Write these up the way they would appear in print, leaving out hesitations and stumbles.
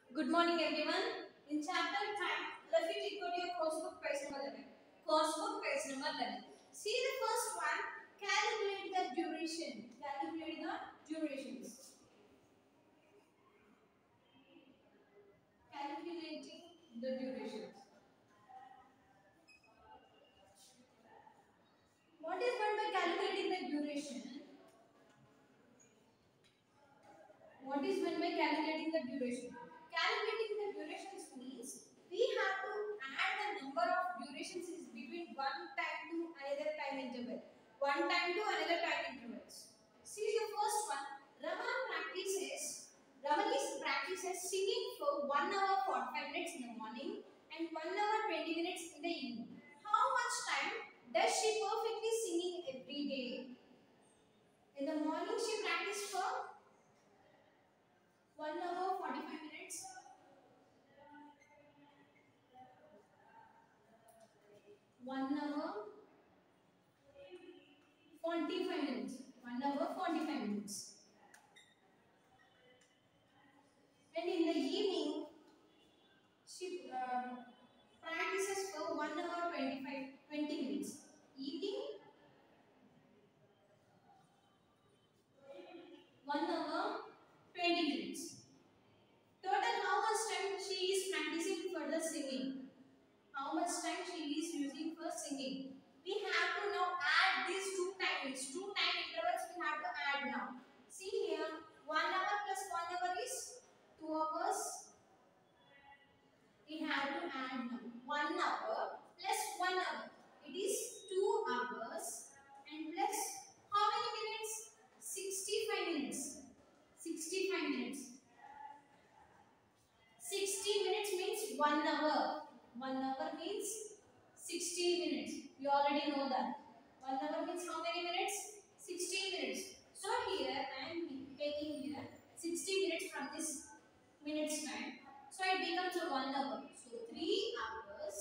Good morning everyone. In chapter 5, let me take out your course book page number 11. Course book page number 11. See the first one, calculate the duration. Calculate the durations. Calculating the durations. What is meant by calculating the duration? What is meant by calculating the duration? Calculating the durations means we have to add the number of durations is between one time to another time interval. One time to another time intervals. See the first one. Raman practices singing for 1 hour 45 minutes in the morning and 1 hour 20 minutes in the evening. How much time does she perfectly singing every day? In the morning she practiced for 1 hour 45 minutes. 1 hour 45 minutes. 1 hour 45 minutes. And in the evening, she practices for 1 hour 20 minutes. Evening, 1 hour 20 minutes. Total, how much time she is practicing for the singing? How much time she is using for singing? We have to now add these two timings. Two time intervals we have to add now. See here, 1 hour plus 1 hour is 2 hours. We have to add now. 1 hour plus 1 hour. It is 2 hours and plus how many minutes? 65 minutes. 65 minutes. 60 minutes means 1 hour. 1 hour means 60 minutes. You already know that. 1 hour means how many minutes? 60 minutes. So here I am taking here 60 minutes from this minutes time. So it becomes a 1 hour. So 3 hours,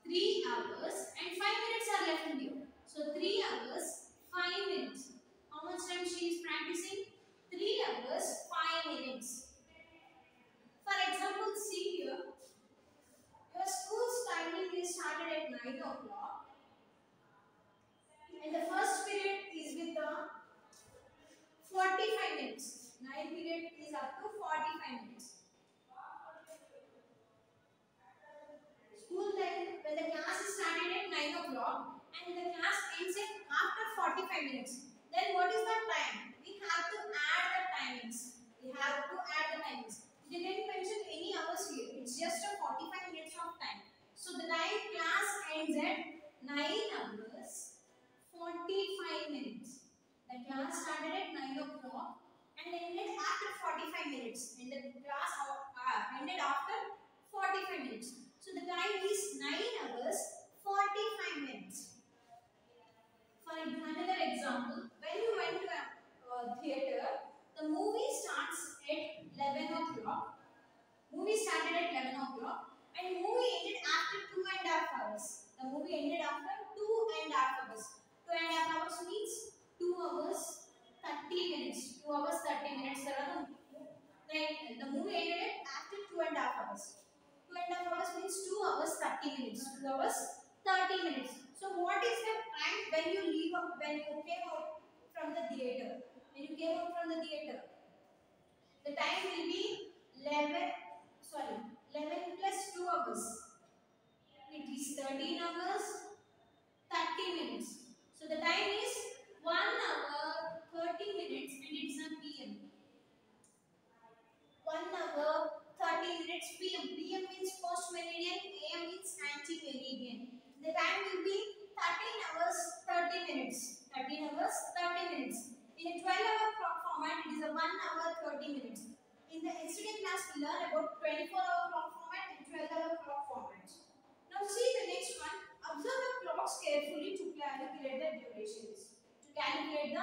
3 hours and 5 minutes are left in here. So 3 hours, 5 minutes. How much time she is practicing? 3 hours, 5 minutes. For example, see here. Your school's timing is started at 9 o'clock. And the first period is with the 45 minutes. 9 period is up to 45 minutes. School time, when the class is started at 9 o'clock and the class ends at after 45 minutes. Then what is the time? We have to add the timings. We have to add the timings. They didn't mention any hours here. It's just a 45 minutes of time. So the time class ends at 9 hours 45 minutes. The class started at 9 o'clock and ended after 45 minutes. And the class ended after 45 minutes. So the time is 9 hours 45 minutes. For another example, when you went to a theatre, the movie starts at 11 o'clock. Movie started at 11 o'clock and movie ended after 2.5 hours. The movie ended after 2.5 hours. 2.5 hours means 2 hours 30 minutes. 2 hours 30 minutes. The movie ended after 2.5 hours. 2.5 hours means 2 hours 30 minutes. 2 hours 30 minutes. So what is the time when you came out from the theatre? When you came out from the theatre, the time will be 11 plus 2 hours. It is 13 hours 30 minutes. So the time is 1 hour 30 minutes and it is a PM. 1 hour 30 minutes PM. PM means post meridian, AM means anti meridian. The time will be 13 hours 30 minutes. 13 hours 30 minutes. In a 12-hour clock format, it is a 1 hour 30 minutes. In the yesterday class, we learned about 24-hour clock format and 12-hour clock format. Now see the next one. Observe the clocks carefully to calculate the durations. The time in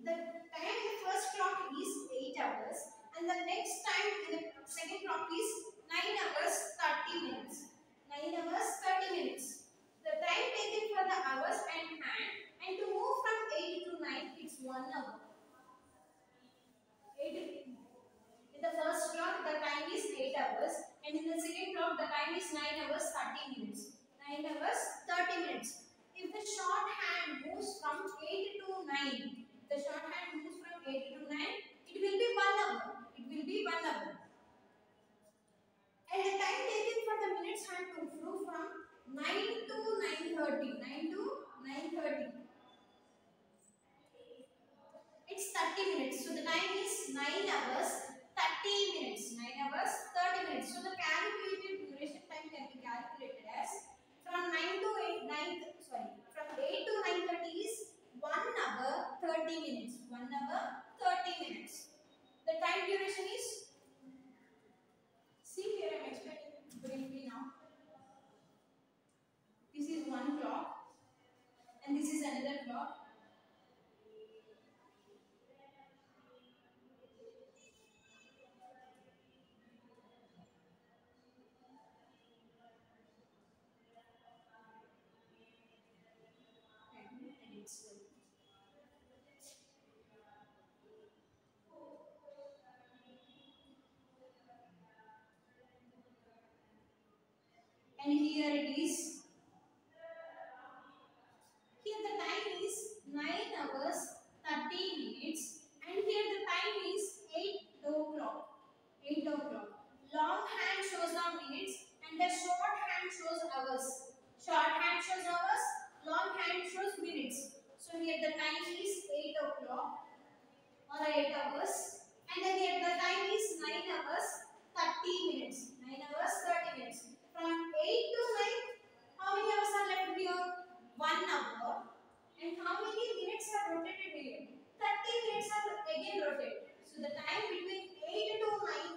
the first clock is 8 hours and the next time in the second clock is 9 hours 30 minutes. 9 hours 30 minutes. The time taken for the hours and hand and to move from 8 to 9 it's 1 1 hour. 8. In the first clock, the time is 8 hours, and in the second clock, the time is 9 hours 30 minutes. 9 hours 30 minutes. If the shorthand moves from 8 to 9, the shorthand moves from 8 to 9, it will be 1 hour. It will be 1 hour. And the time taken for the minutes hand to move from 9 to 9:30. 9 to 9:30. It's 30 minutes. So the time is 9 hours 30 minutes. 9 hours 30 minutes. So the calculated duration time can be calculated as from 9 to 8, 9, sorry, from 8 to 9:30 is 1 hour 30 minutes. 1 hour 30 minutes. The time duration is, see here I am explaining briefly now. This is one clock and this is another clock. And here it is. Here the time is 9 hours 30 minutes and here the time is 8 o'clock. 8 o'clock. Long hand shows the minutes and the short hand shows hours. Short hand shows hours, long hand shows minutes. So here the time is 8 o'clock or 8 hours and then here the time is 9 hours 30 minutes. 9 hours 30 minutes. From 8 to 9, how many hours are left here? 1 hour. And how many minutes are rotated here? 30 minutes are again rotated. So the time between 8 to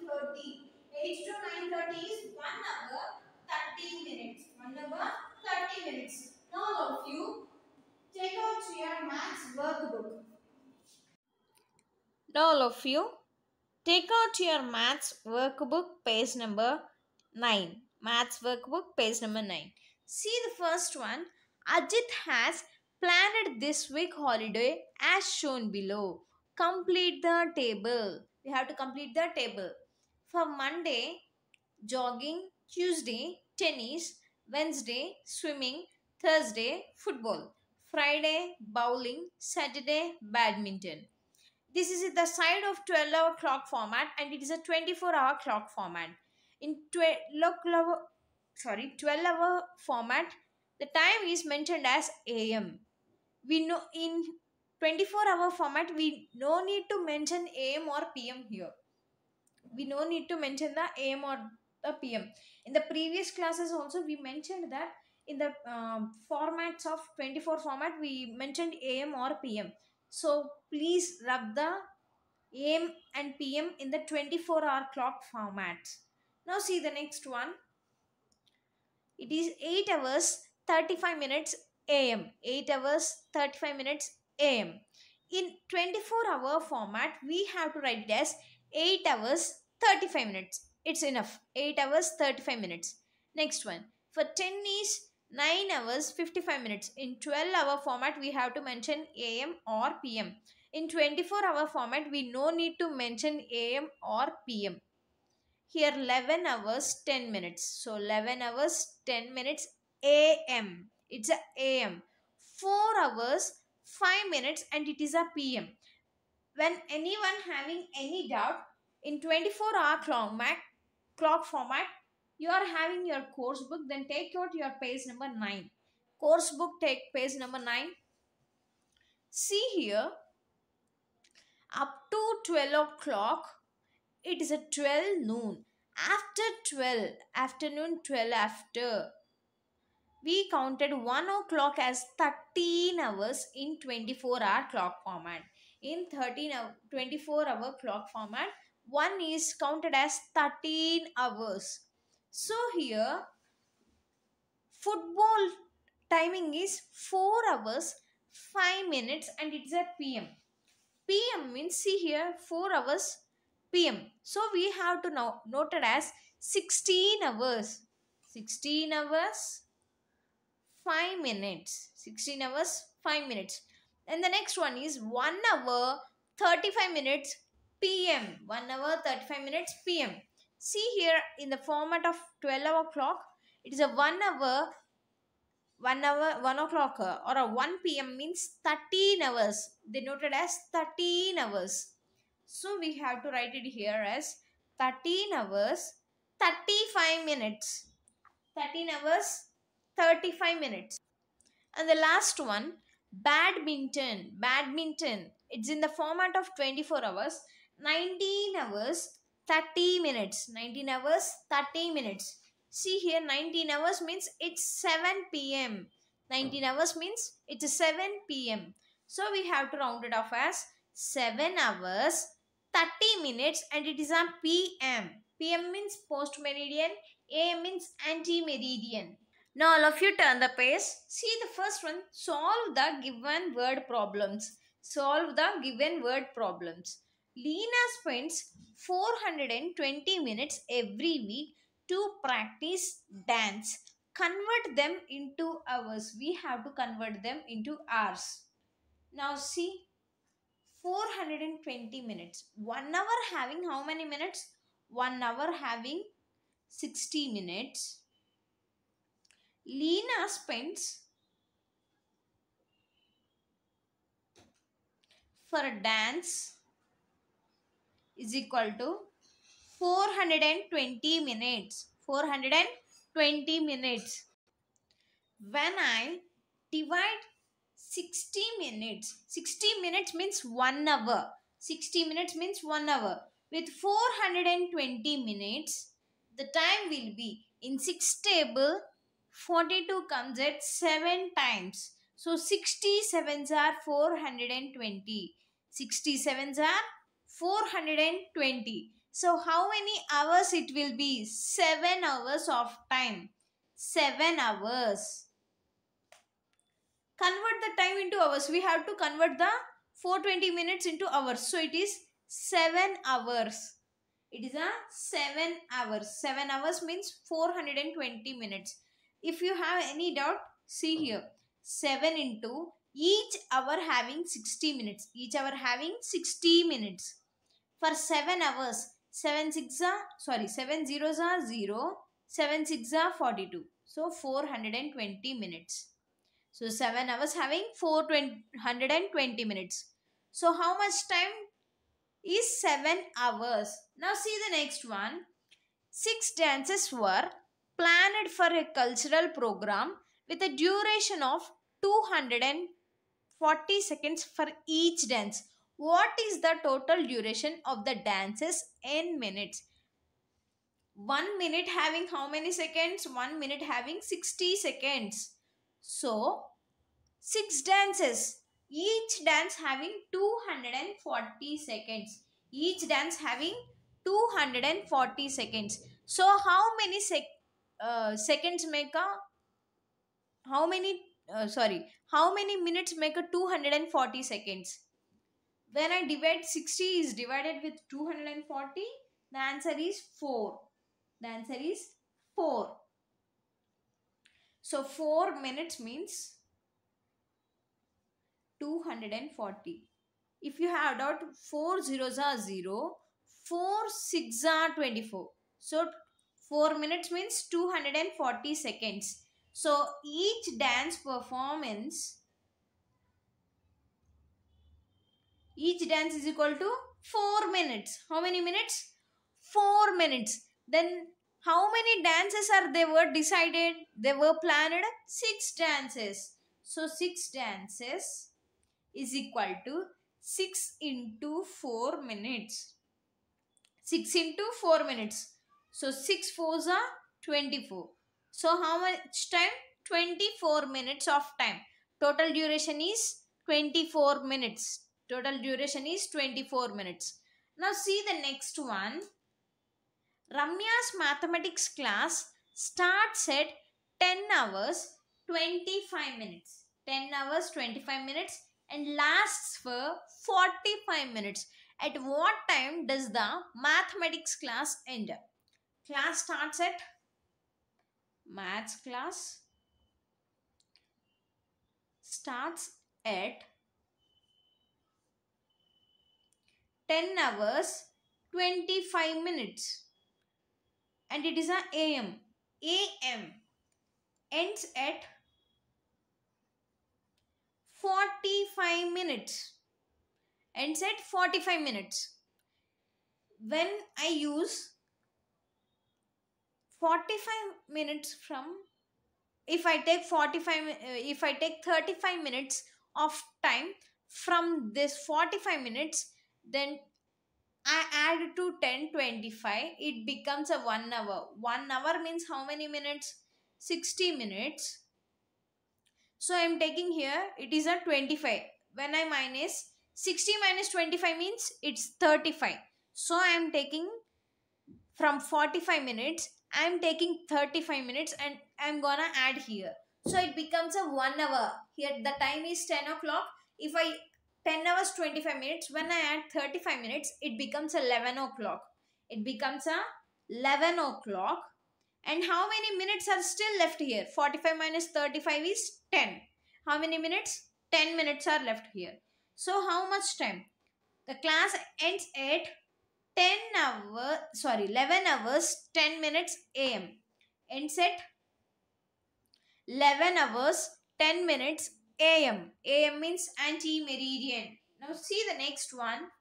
9:30. 8 to 9:30 is 1 hour 30 minutes. 1 hour 30 minutes. Now all of you take out your maths workbook. Now all of you take out your maths workbook page number 9. Maths workbook page number 9. See the first one. Ajit has planned this week holiday as shown below. Complete the table. We have to complete the table. For Monday, jogging. Tuesday, tennis. Wednesday, swimming. Thursday, football. Friday, bowling. Saturday, badminton. This is the side of 12-hour clock format and it is a 24-hour clock format. In 12-hour format, the time is mentioned as AM. We know in 24-hour format, we no need to mention AM or PM here. We no need to mention the AM or the PM. In the previous classes also, we mentioned that in the formats of 24 format, we mentioned AM or PM. So please rub the AM and PM in the 24-hour clock format. Now see the next one. It is 8 hours 35 minutes AM. 8 hours 35 minutes AM. In 24-hour format, we have to write it as 8 hours 35 minutes. It's enough. 8 hours 35 minutes. Next one. For 10 is 9 hours 55 minutes. In 12-hour format, we have to mention AM or PM. In 24-hour format, we no need to mention AM or PM. Here 11 hours 10 minutes. So 11 hours 10 minutes AM. It's a AM. 4 hours 5 minutes and it is a PM. When anyone having any doubt, in 24-hour clock format, you are having your course book, then take out your page number 9. Course book, take page number 9. See here, up to 12 o'clock, it is a 12 noon. After 12, afternoon 12 after, we counted 1 o'clock as 13 hours in 24-hour clock format. In 24-hour clock format, 1 is counted as 13 hours. So here, football timing is 4 hours 5 minutes and it's at PM. PM means, see here, 4 hours PM. So we have to now note it as 16 hours. 16 hours 5 minutes. 16 hours 5 minutes. And the next one is 1 hour 35 minutes PM. 1 hour 35 minutes PM. See here in the format of 12-hour clock, it is a 1 o'clock or a 1 PM means 13 hours. Denoted as 13 hours. So we have to write it here as 13 hours 35 minutes. 13 hours 35 minutes. And the last one, badminton. Badminton. It's in the format of 24 hours, 19 hours, 30 minutes. 19 hours, 30 minutes. See here, 19 hours means it's 7 p.m. 19 hours means it's 7 p.m. So we have to round it off as 7 hours, 30 minutes, and it is a p.m. p.m. means post-meridian, a.m. means ante-meridian. Now all of you turn the page. See the first one. Solve the given word problems. Solve the given word problems. Lena spends 420 minutes every week to practice dance. Convert them into hours. We have to convert them into hours. Now see 420 minutes. 1 hour having how many minutes? 1 hour having 60 minutes. Lena spends for a dance is equal to 420 minutes. 420 minutes. When I divide 60 minutes, 60 minutes means 1 hour. 60 minutes means 1 hour. With 420 minutes, the time will be in 6 table, 42 comes at 7 times. So 67s are 420. 67s are 420. So how many hours it will be? 7 hours of time. 7 hours. Convert the time into hours. We have to convert the 420 minutes into hours. So it is 7 hours. It is a 7 hours. 7 hours means 420 minutes. If you have any doubt, see here. 7 into each hour having 60 minutes. Each hour having 60 minutes. For 7 hours, 7 zeros are 0. 7 6 are 42. So 420 minutes. So 7 hours having 420 minutes. So how much time is 7 hours? Now see the next one. 6 dances were planned for a cultural program with a duration of 240 seconds for each dance. What is the total duration of the dances in minutes? 1 minute having how many seconds? 1 minute having 60 seconds. So 6 dances. Each dance having 240 seconds. Each dance having 240 seconds. So how many seconds make a how many minutes make a 240 seconds? When I divide 60 is divided with 240, the answer is 4. The answer is 4. So 4 minutes means 240. If you have doubt, 4 zeros are 0, 4 6 are 24. So 4 minutes means 240 seconds. So each dance is equal to 4 minutes. How many minutes? 4 minutes. Then how many dances were decided? They were planned 6 dances. So 6 dances is equal to 6 into 4 minutes. 6 into 4 minutes. So 6 fours are 24. So how much time? 24 minutes of time. Total duration is 24 minutes. Total duration is 24 minutes. Now see the next one. Ramya's mathematics class starts at 10 hours 25 minutes. 10 hours 25 minutes and lasts for 45 minutes. At what time does the mathematics class end? Class starts at maths class starts at 10 hours 25 minutes. And it is a AM. AM ends at 45 minutes. Ends at 45 minutes. When I use 45 minutes from, if I take 35 minutes of time from this 45 minutes, then I add to 10:25, it becomes a 1 hour. 1 hour means how many minutes? 60 minutes. So I am taking here, it is a 25. When I minus 60 minus 25 means it's 35. So I am taking from 45 minutes, I am taking 35 minutes and I am gonna add here. So it becomes a 1 hour. Here the time is 10 o'clock. If I 10 hours 25 minutes, when I add 35 minutes, it becomes 11 o'clock. It becomes a 11 o'clock. And how many minutes are still left here? 45 minus 35 is 10. How many minutes? 10 minutes are left here. So how much time? The class ends at 11 hours 10 minutes AM. Ends at 11 hours 10 minutes AM. AM means anti-meridian. Now see the next one.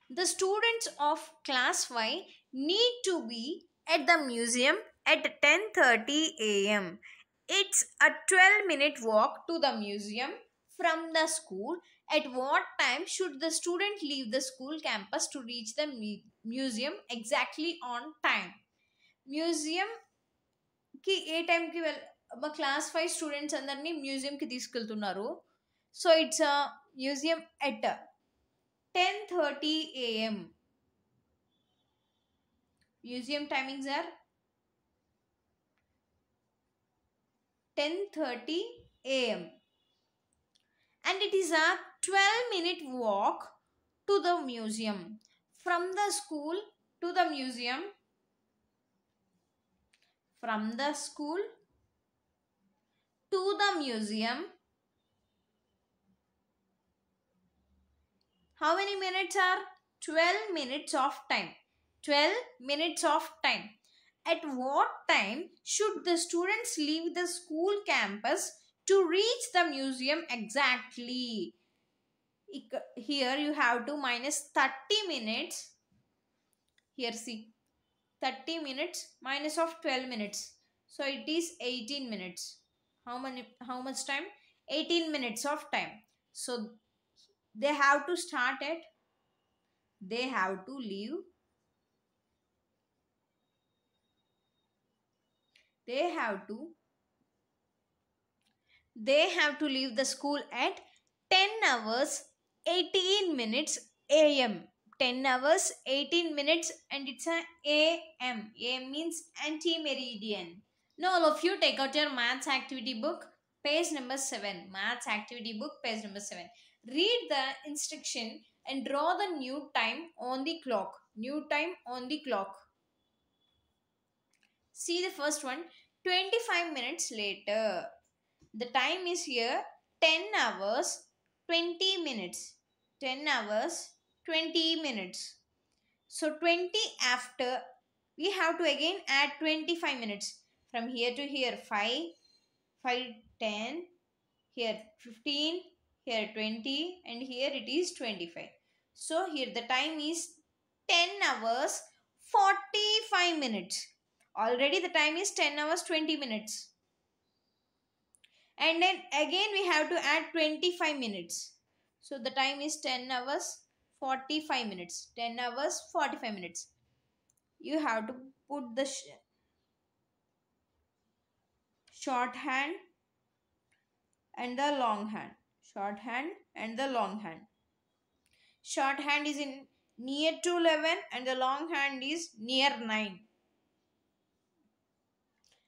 The students of class 5 need to be at the museum at 10:30 AM. It's a 12-minute walk to the museum from the school. At what time should the student leave the school campus to reach the museum exactly on time? Museum ki ఏ టైంకి మా class 5 students అందరినీ మ్యూజియంకి తీసుకెళ్తున్నారు. So it's museum at 10:30 AM. Museum timings are 10:30 AM. And it is a 12-minute walk to the museum. From the school to the museum. From the school to the museum. How many minutes are? 12 minutes of time. 12 minutes of time. At what time should the students leave the school campus to reach the museum exactly? Here you have to minus 30 minutes. Here see, 30 minutes minus of 12 minutes. So it is 18 minutes. How much time? 18 minutes of time. So they have to start at, they have to leave, they have to leave the school at 10 hours 18 minutes AM. 10 hours 18 minutes and it's an AM. AM means anti-meridian. Now all of you take out your maths activity book, page number 7. Maths activity book, page number 7. Read the instruction and draw the new time on the clock. New time on the clock. See the first one, 25 minutes later. The time is here 10 hours 20 minutes. 10 hours 20 minutes. So 20 after, we have to again add 25 minutes. From here to here 5, 10, here 15, here 20 and here it is 25. So here the time is 10 hours 45 minutes. Already the time is 10 hours 20 minutes. And then again we have to add 25 minutes. So the time is 10 hours 45 minutes. 10 hours 45 minutes. You have to put the shorthand and the long hand. Shorthand and the long hand. Shorthand is in near to 11 and the long hand is near 9.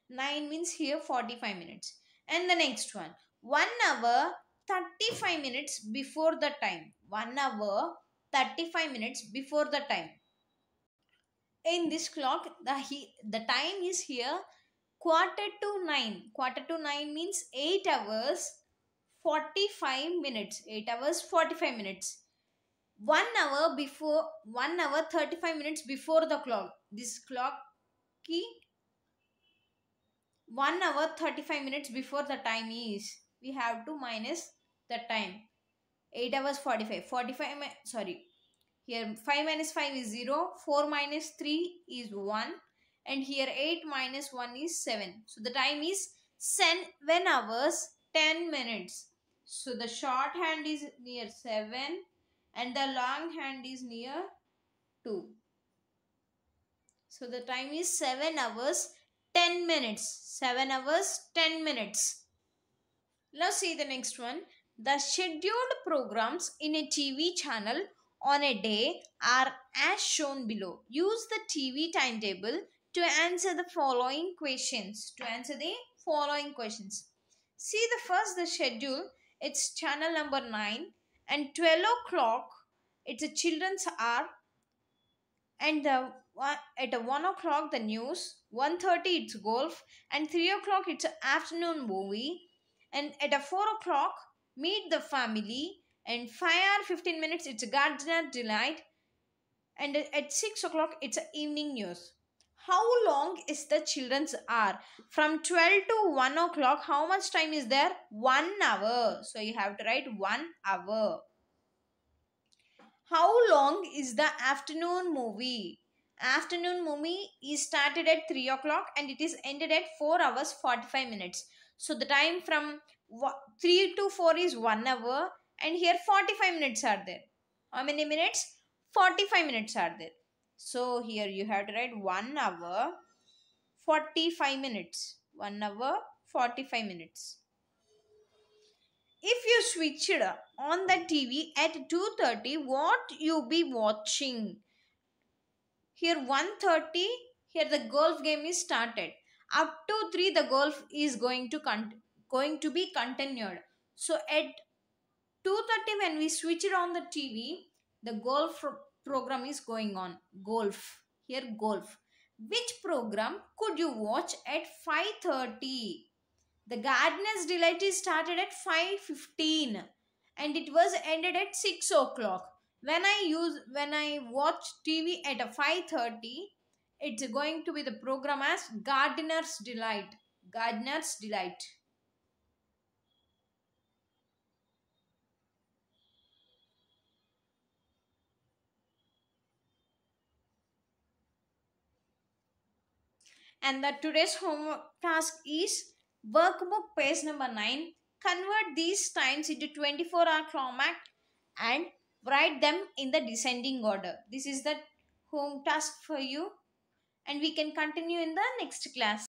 9 means here 45 minutes. And the next one, 1 hour 35 minutes before the time. 1 hour 35 minutes before the time. In this clock, the time is here 8:45. 8:45 means 8 hours 45 minutes. 8 hours 45 minutes. 1 hour 35 minutes before the clock. This clock key 1 hour 35 minutes before the time is. We have to minus the time. 8 hours 45 sorry, here 5 minus 5 is 0, 4 minus 3 is 1, and here 8 minus 1 is 7. So the time is 7 hours 10 minutes. So the short hand is near 7 and the long hand is near 2. So the time is 7 hours 10 minutes. 7 hours 10 minutes. Let's see the next one. The scheduled programs in a TV channel on a day are as shown below. Use the TV timetable to answer the following questions. See the schedule. It's channel number 9 and 12 o'clock. It's a children's hour, and at 1 o'clock the news, 1:30 it's golf, and 3 o'clock it's an afternoon movie, and at 4 o'clock meet the family, and 5 hour 15 minutes it's a gardener delight, and at 6 o'clock it's a evening news. How long is the children's hour? From 12 to 1 o'clock, how much time is there? 1 hour. So you have to write 1 hour. How long is the afternoon movie? Afternoon movie is started at 3 o'clock and it is ended at 4 hours 45 minutes. So the time from 3 to 4 is 1 hour, and here 45 minutes are there. How many minutes? 45 minutes are there. So here you have to write 1 hour 45 minutes. 1 hour 45 minutes. If you switched on the TV at 2:30, what you be watching? Here 1:30, here the golf game is started. Up to 3 the golf is going to be continued. So at 2:30 when we switch it on the TV, the golf program is going on. Golf. Here golf. Which program could you watch at 5:30? The Gardener's Delight is started at 5:15 and it was ended at 6 o'clock. When I watch TV at a 5:30, it's going to be the program as Gardener's Delight. Gardener's Delight. And the today's homework task is workbook page number 9. Convert these times into 24-hour format and write them in the descending order. This is the home task for you, and we can continue in the next class.